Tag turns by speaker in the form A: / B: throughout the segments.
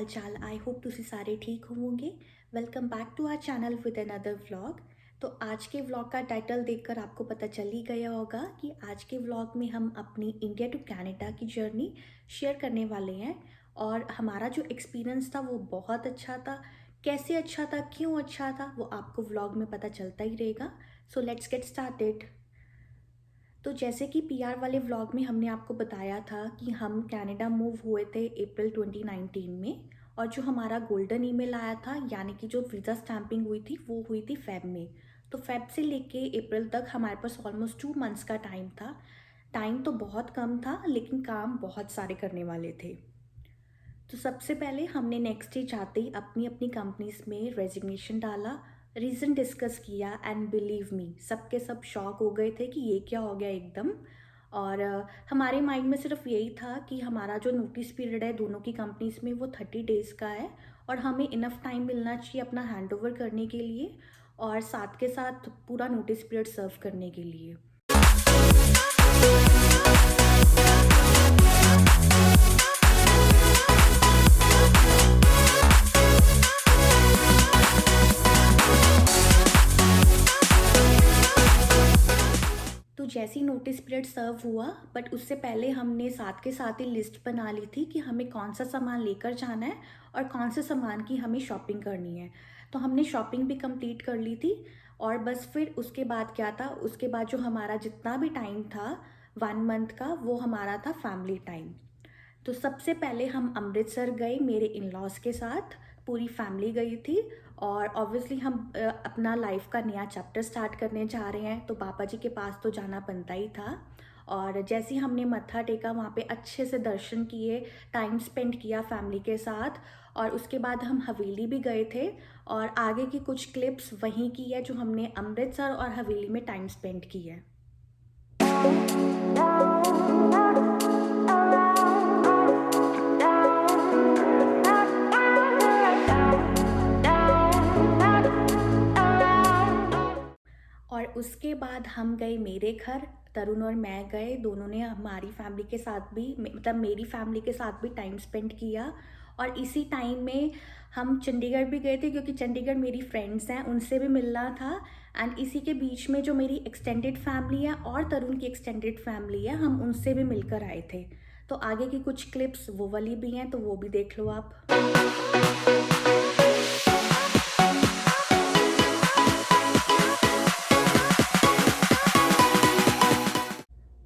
A: हाल चाल। I hope तुसी सारे ठीक होंगे। Welcome back to our channel with another vlog. तो आज के व्लॉग का टाइटल देखकर आपको पता चल ही गया होगा कि आज के व्लॉग में हम अपनी इंडिया टू कनाडा की जर्नी शेयर करने वाले हैं। और हमारा जो एक्सपीरियंस था वो बहुत अच्छा था। कैसे अच्छा था, क्यों अच्छा था, वो आपको व्लॉग में पता चलता ही रहेगा। So let's get started. तो जैसे कि पीआर वाले व्लॉग में हमने आपको बताया था कि हम कनाडा मूव हुए थे अप्रैल 2019 में। और जो हमारा गोल्डन ईमेल आया था, यानी कि जो वीज़ा स्टैंपिंग हुई थी, वो हुई थी फेब में। तो फेब से लेके अप्रैल तक हमारे पास ऑलमोस्ट 2 मंथ्स का टाइम था। टाइम तो बहुत कम था, लेकिन काम बहुत सारे करने वाले थे। तो सबसे पहले हमने नेक्स्ट डे जाते ही अपनी अपनी कंपनीज में रेजिग्नेशन डाला, रीज़न डिस्कस किया, एंड बिलीव मी सबके सब शॉक हो गए थे कि ये क्या हो गया एकदम। और हमारे माइंड में सिर्फ यही था कि हमारा जो नोटिस पीरियड है दोनों की कंपनीज में वो 30 डेज़ का है, और हमें इनफ टाइम मिलना चाहिए अपना हैंड ओवर करने के लिए और साथ के साथ पूरा नोटिस पीरियड सर्व करने के लिए। तो जैसे ही नोटिस पीरियड सर्व हुआ, बट उससे पहले हमने साथ के साथ ही लिस्ट बना ली थी कि हमें कौन सा सामान लेकर जाना है और कौन से सामान की हमें शॉपिंग करनी है। तो हमने शॉपिंग भी कंप्लीट कर ली थी। और बस फिर उसके बाद क्या था, उसके बाद जो हमारा जितना भी टाइम था 1 मंथ का, वो हमारा था फैमिली टाइम। तो सबसे पहले हम अमृतसर गए मेरे इन लॉज के साथ। पूरी फैमिली गई थी। और ऑब्वियसली हम अपना लाइफ का नया चैप्टर स्टार्ट करने जा रहे हैं, तो पापा जी के पास तो जाना बनता ही था। और जैसे ही हमने मत्था टेका, वहाँ पे अच्छे से दर्शन किए, टाइम स्पेंड किया फैमिली के साथ। और उसके बाद हम हवेली भी गए थे। और आगे की कुछ क्लिप्स वहीं की है जो हमने अमृतसर और हवेली में टाइम स्पेंड की है। और उसके बाद हम गए मेरे घर। तरुण और मैं गए, दोनों ने हमारी फैमिली के साथ भी, मतलब मेरी फैमिली के साथ भी टाइम स्पेंड किया। और इसी टाइम में हम चंडीगढ़ भी गए थे, क्योंकि चंडीगढ़ मेरी फ्रेंड्स हैं, उनसे भी मिलना था। एंड इसी के बीच में जो मेरी एक्सटेंडेड फैमिली है और तरुण की एक्सटेंडेड फैमिली है, हम उनसे भी मिलकर आए थे। तो आगे की कुछ क्लिप्स वो वाली भी हैं, तो वो भी देख लो आप।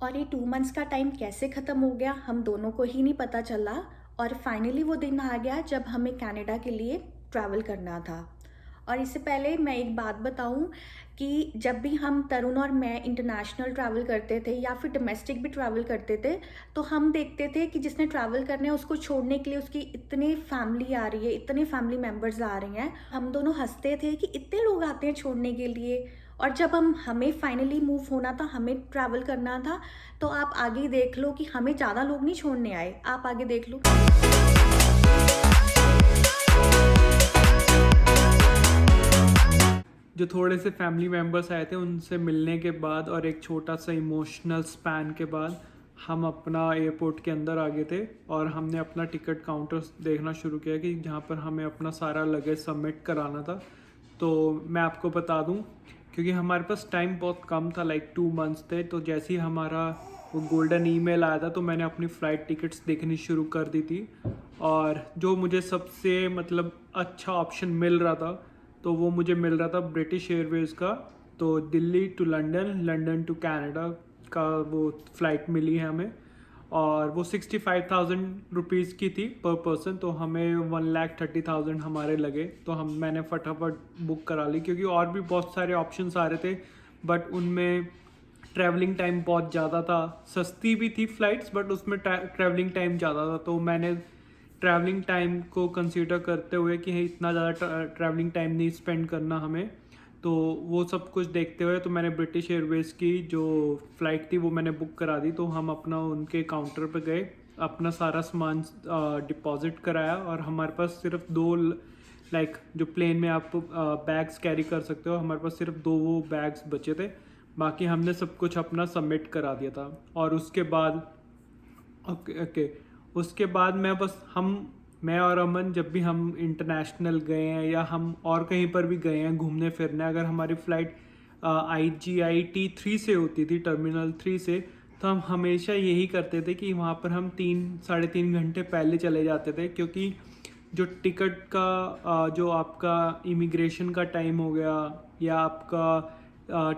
A: और ये 2 मंथ्स का टाइम कैसे ख़त्म हो गया हम दोनों को ही नहीं पता चला। और फाइनली वो दिन आ गया जब हमें कनाडा के लिए ट्रैवल करना था। और इससे पहले मैं एक बात बताऊं कि जब भी हम तरुण और मैं इंटरनेशनल ट्रैवल करते थे या फिर डोमेस्टिक भी ट्रैवल करते थे, तो हम देखते थे कि जिसने ट्रैवल करना है उसको छोड़ने के लिए उसकी इतनी फैमिली आ रही है, इतने फैमिली मेम्बर्स आ रहे हैं। हम दोनों हंसते थे कि इतने लोग आते हैं छोड़ने के लिए। और जब हमें फाइनली मूव होना था, हमें ट्रैवल करना था, तो आप आगे देख लो कि हमें ज़्यादा लोग नहीं छोड़ने आए। आप आगे देख लो।
B: जो थोड़े से फैमिली मेम्बर्स आए थे उनसे मिलने के बाद और एक छोटा सा इमोशनल स्पैन के बाद हम अपना एयरपोर्ट के अंदर आ गए थे। और हमने अपना टिकट काउंटर देखना शुरू किया कि जहाँ पर हमें अपना सारा लगेज सबमिट कराना था। तो मैं आपको बता दूं, क्योंकि हमारे पास टाइम बहुत कम था, लाइक 2 मंथ्स थे, तो जैसे ही हमारा वो गोल्डन ईमेल आया था तो मैंने अपनी फ़्लाइट टिकट्स देखनी शुरू कर दी थी। और जो मुझे सबसे मतलब अच्छा ऑप्शन मिल रहा था, तो वो मुझे मिल रहा था ब्रिटिश एयरवेज़ का। तो Delhi to London, London to Canada का वो फ़्लाइट मिली है हमें। और वो 65,000 रुपीज़ की थी पर पर्सन, तो हमें 1,30,000 हमारे लगे। तो मैंने फटाफट बुक करा ली, क्योंकि और भी बहुत सारे ऑप्शंस आ रहे थे, बट उनमें ट्रैवलिंग टाइम बहुत ज़्यादा था। सस्ती भी थी फ़्लाइट्स, बट उसमें ट्रैवलिंग टाइम ज़्यादा था। तो मैंने ट्रैवलिंग टाइम को कंसीडर करते हुए कि इतना ज़्यादा ट्रैवलिंग टाइम नहीं स्पेंड करना हमें, तो वो सब कुछ देखते हुए तो मैंने ब्रिटिश एयरवेज़ की जो फ़्लाइट थी वो मैंने बुक करा दी। तो हम अपना उनके काउंटर पे गए, अपना सारा सामान डिपॉजिट कराया, और हमारे पास सिर्फ दो, लाइक जो प्लेन में आप बैग्स कैरी कर सकते हो, हमारे पास सिर्फ 2 वो बैग्स बचे थे। बाकी हमने सब कुछ अपना सबमिट करा दिया था। और उसके बाद ओके ओके उसके बाद मैं और अमन जब भी हम इंटरनेशनल गए हैं या हम और कहीं पर भी गए हैं घूमने फिरने, अगर हमारी फ़्लाइट IGIT 3 से होती थी, टर्मिनल 3 से, तो हम हमेशा यही करते थे कि वहाँ पर हम 3-3.5 घंटे पहले चले जाते थे, क्योंकि जो टिकट का जो आपका इमिग्रेशन का टाइम हो गया या आपका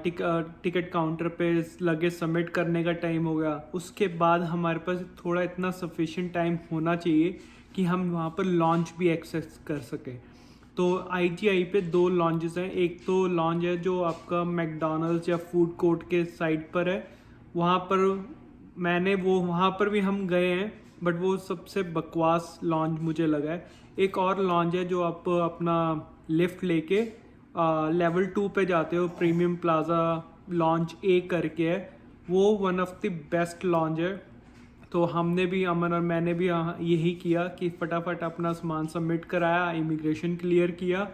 B: टिकट काउंटर पे लगेज सबमिट करने का टाइम हो गया, उसके बाद हमारे पास थोड़ा इतना सफिशिएंट टाइम होना चाहिए कि हम वहाँ पर लॉन्च भी एक्सेस कर सकें। तो IGI पे 2 लॉन्चेस हैं। एक तो लॉन्च है जो आपका मैकडॉनल्ड्स या फूड कोर्ट के साइड पर है, वहाँ पर वहाँ पर भी हम गए हैं, बट वो सबसे बकवास लॉन्च मुझे लगा है। एक और लॉन्च है जो आप अपना लिफ्ट लेके लेवल 2 पे जाते हो, प्रीमियम प्लाजा लॉन्च A करके है, वो one of the best launch है। तो हमने भी, अमन और मैंने भी यही किया कि फटाफट अपना सामान सबमिट कराया, इमिग्रेशन क्लियर किया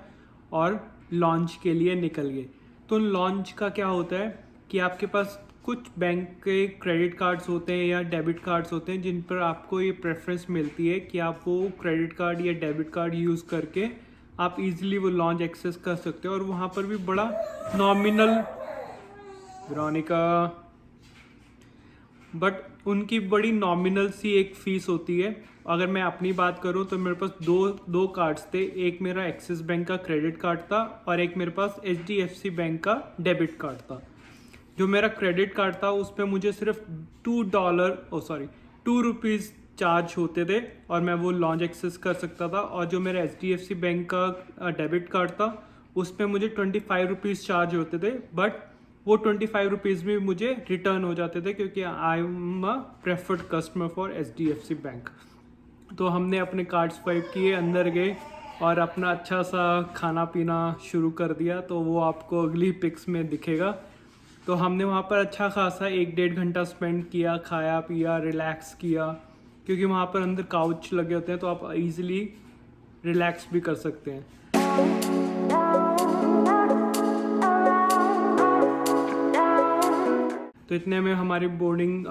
B: और लॉन्च के लिए निकल गए। तो लॉन्च का क्या होता है कि आपके पास कुछ बैंक के क्रेडिट कार्ड्स होते हैं या डेबिट कार्ड्स होते हैं जिन पर आपको ये प्रेफरेंस मिलती है कि आप वो क्रेडिट कार्ड या डेबिट कार्ड यूज़ करके आप इजीली वो लॉन्च एक्सेस कर सकते हो। और वहाँ पर भी बड़ा नॉमिनल, वेरोनिका, बट उनकी बड़ी नॉमिनल सी एक फ़ीस होती है। अगर मैं अपनी बात करूं तो मेरे पास दो कार्ड्स थे, एक मेरा एक्सिस बैंक का क्रेडिट कार्ड था और एक मेरे पास HDFC बैंक का डेबिट कार्ड था। जो मेरा क्रेडिट कार्ड था उस पर मुझे सिर्फ ₹2 चार्ज होते थे और मैं वो लॉन्च एक्सेस कर सकता था। और जो मेरा HDFC बैंक का डेबिट कार्ड था उस पर मुझे ₹25 चार्ज होते थे, बट वो ₹25 भी मुझे रिटर्न हो जाते थे क्योंकि I am a preferred customer for HDFC bank. तो हमने अपने कार्ड स्वाइप किए, अंदर गए और अपना अच्छा सा खाना पीना शुरू कर दिया। तो वो आपको अगली पिक्स में दिखेगा। तो हमने वहाँ पर अच्छा खासा 1-1.5 घंटा स्पेंड किया, खाया पिया, रिलैक्स किया, क्योंकि वहाँ पर अंदर काउच लगे होते हैं तो आप इजीली रिलैक्स भी कर सकते हैं। तो इतने में हमारी बोर्डिंग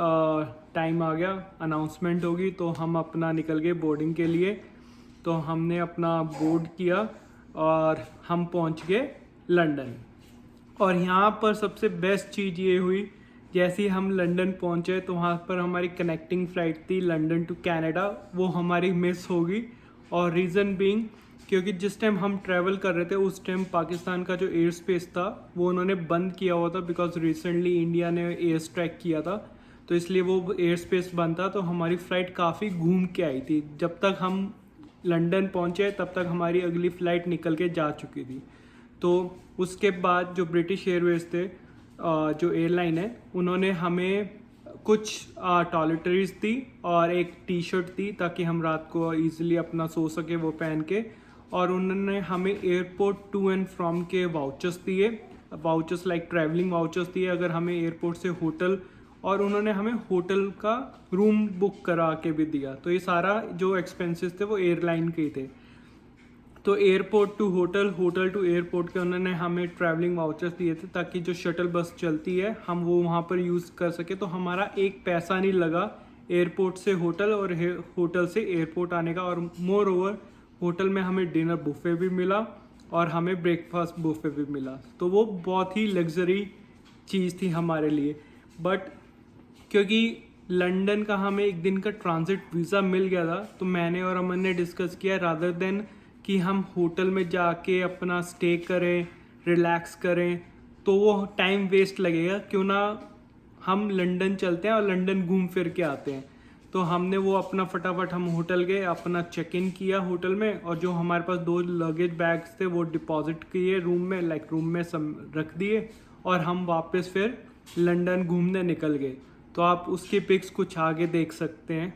B: टाइम आ गया, अनाउंसमेंट होगी, तो हम अपना निकल गए बोर्डिंग के लिए। तो हमने अपना बोर्ड किया और हम पहुंच गए लंदन। और यहाँ पर सबसे बेस्ट चीज़ ये हुई, जैसे ही हम लंदन पहुँचे तो वहाँ पर हमारी कनेक्टिंग फ़्लाइट थी लंदन टू कनाडा, वो हमारी मिस होगी। और रीज़न बीइंग क्योंकि जिस टाइम हम ट्रैवल कर रहे थे उस टाइम पाकिस्तान का जो एयर स्पेस था वो उन्होंने बंद किया हुआ था, बिकॉज रिसेंटली इंडिया ने एयर स्ट्राइक किया था, तो इसलिए वो एयर स्पेस बंद था। तो हमारी फ़्लाइट काफ़ी घूम के आई थी। जब तक हम लंदन पहुँचे तब तक हमारी अगली फ़्लाइट निकल के जा चुकी थी। तो उसके बाद जो ब्रिटिश एयरवेज थे, जो एयरलाइन है, उन्होंने हमें कुछ टॉयलेटरीज दी और एक टी-शर्ट दी ताकि हम रात को ईजिली अपना सो सके वो पहन के। और उन्होंने हमें एयरपोर्ट टू एंड फ्रॉम के वाउचर्स दिए, वाउचर्स लाइक ट्रैवलिंग वाउचर्स दिए अगर हमें एयरपोर्ट से होटल, और उन्होंने हमें होटल का रूम बुक करा के भी दिया। तो ये सारा जो एक्सपेंसेस थे वो एयरलाइन के ही थे। तो airport to hotel, hotel to airport के उन्होंने हमें ट्रैवलिंग वाउचर्स दिए थे ताकि जो शटल बस चलती है हम वो वहाँ पर यूज़ कर सके। तो हमारा एक पैसा नहीं लगा एयरपोर्ट से होटल और होटल से एयरपोर्ट आने का। और मोर ओवर होटल में हमें डिनर बुफे भी मिला और हमें ब्रेकफास्ट बुफे भी मिला। तो वो बहुत ही लग्जरी चीज़ थी हमारे लिए। बट क्योंकि लंदन का हमें एक दिन का ट्रांजिट वीज़ा मिल गया था, तो मैंने और अमन ने डिस्कस किया रादर देन कि हम होटल में जाके अपना स्टे करें, रिलैक्स करें, तो वो टाइम वेस्ट लगेगा, क्यों ना हम लंदन चलते हैं और लंदन घूम फिर के आते हैं। तो हमने वो अपना फटाफट हम होटल गए, अपना चेक इन किया होटल में, और जो हमारे पास 2 लगेज बैग्स थे वो डिपॉजिट किए रूम में, रूम में सब रख दिए, और हम वापस फिर लंदन घूमने निकल गए। तो आप उसकी पिक्स कुछ आगे देख सकते हैं।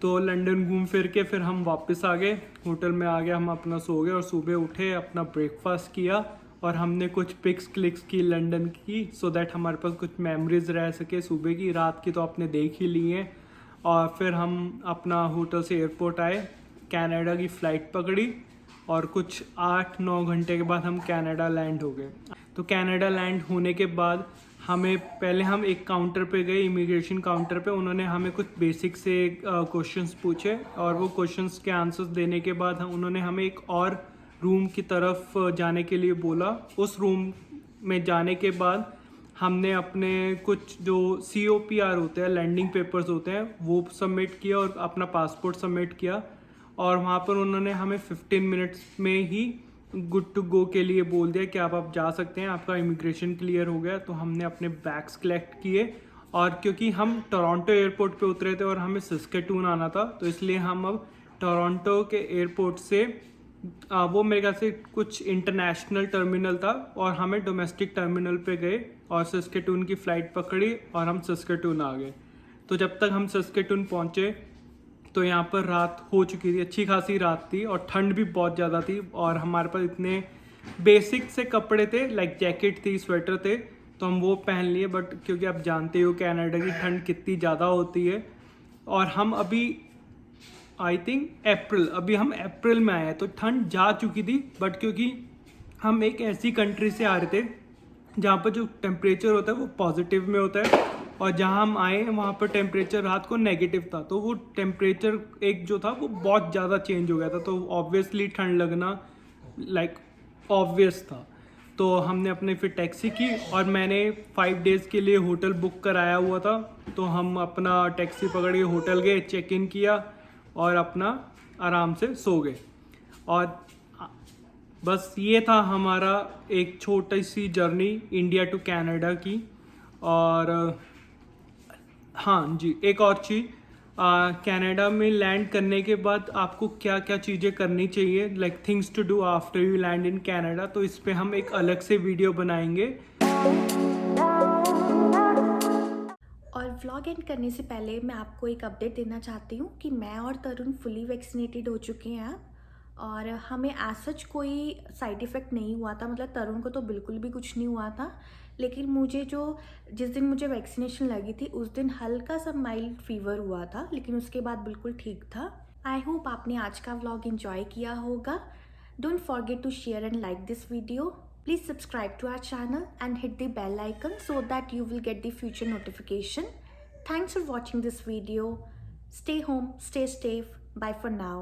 B: तो लंदन घूम फिर के फिर हम वापस आ गए, होटल में आ गए, हम अपना सो गए और सुबह उठे, अपना ब्रेकफास्ट किया और हमने कुछ पिक्स क्लिक्स की लंदन की, सो दैट हमारे पास कुछ मेमोरीज रह सके। सुबह की, रात की तो आपने देख ही ली हैं। और फिर हम अपना होटल से एयरपोर्ट आए, कनाडा की फ़्लाइट पकड़ी और कुछ 8-9 घंटे के बाद हम कनाडा लैंड हो गए। तो कनाडा लैंड होने के बाद हमें पहले हम एक काउंटर पे गए, इमिग्रेशन काउंटर पे। उन्होंने हमें कुछ बेसिक से क्वेश्चंस पूछे और वो क्वेश्चंस के आंसर्स देने के बाद उन्होंने हमें एक और रूम की तरफ जाने के लिए बोला। उस रूम में जाने के बाद हमने अपने कुछ जो COPR होते हैं, लैंडिंग पेपर्स होते हैं, वो सबमिट किया और अपना पासपोर्ट सबमिट किया। और वहाँ पर उन्होंने हमें 15 मिनट्स में ही गुड टू गो के लिए बोल दिया कि आप जा सकते हैं, आपका इमिग्रेशन क्लियर हो गया। तो हमने अपने बैग्स कलेक्ट किए और क्योंकि हम टोरंटो एयरपोर्ट पे उतरे थे और हमें सस्केटून आना था, तो इसलिए हम अब टोरंटो के एयरपोर्ट से वो मेरे ख्याल से कुछ इंटरनेशनल टर्मिनल था और हमें डोमेस्टिक टर्मिनल पे गए और सस्केटून की फ़्लाइट पकड़ी और हम सस्केटून आ गए। तो जब तक हम सस्केटून पहुँचे तो यहाँ पर रात हो चुकी थी, अच्छी खासी रात थी और ठंड भी बहुत ज़्यादा थी। और हमारे पास इतने बेसिक से कपड़े थे, लाइक जैकेट थी, स्वेटर थे, तो हम वो पहन लिए। बट क्योंकि आप जानते हो कनाडा की ठंड कितनी ज़्यादा होती है और हम अभी आई थिंक अभी हम अप्रैल में आए हैं, तो ठंड जा चुकी थी। बट क्योंकि हम एक ऐसी कंट्री से आ रहे थे जहाँ पर जो टेम्परेचर होता है वो पॉजिटिव में होता है और जहाँ हम आए वहाँ पर टेम्परेचर रात को नेगेटिव था। तो वो टेम्परेचर एक जो था वो बहुत ज़्यादा चेंज हो गया था, तो ऑब्वियसली ठंड लगना लाइक ऑब्वियस था। तो हमने अपने फिर टैक्सी की और मैंने 5 डेज़ के लिए होटल बुक कराया हुआ था। तो हम अपना टैक्सी पकड़ के होटल गए, चेक इन किया और अपना आराम से सो गए। और बस ये था हमारा एक छोटी सी जर्नी इंडिया टू कनाडा की। और हाँ जी, एक और चीज़, कनाडा में लैंड करने के बाद आपको क्या क्या चीज़ें करनी चाहिए, like things to do after you land in Canada, तो इस पे हम एक अलग से वीडियो बनाएंगे।
A: और व्लॉग एंड करने से पहले मैं आपको एक अपडेट देना चाहती हूँ कि मैं और तरुण फुली वैक्सीनेटेड हो चुके हैं और हमें एज सच कोई साइड इफ़ेक्ट नहीं हुआ था। मतलब तरुण को तो बिल्कुल भी कुछ नहीं हुआ था, लेकिन मुझे जिस दिन मुझे वैक्सीनेशन लगी थी उस दिन हल्का सा माइल्ड फीवर हुआ था, लेकिन उसके बाद बिल्कुल ठीक था। आई होप आपने आज का व्लॉग एंजॉय किया होगा। Don't forget to share and like this video. Please subscribe to our channel and hit the bell icon so that you will get the future notification. Thanks for watching this video. Stay home, stay safe. Bye for now.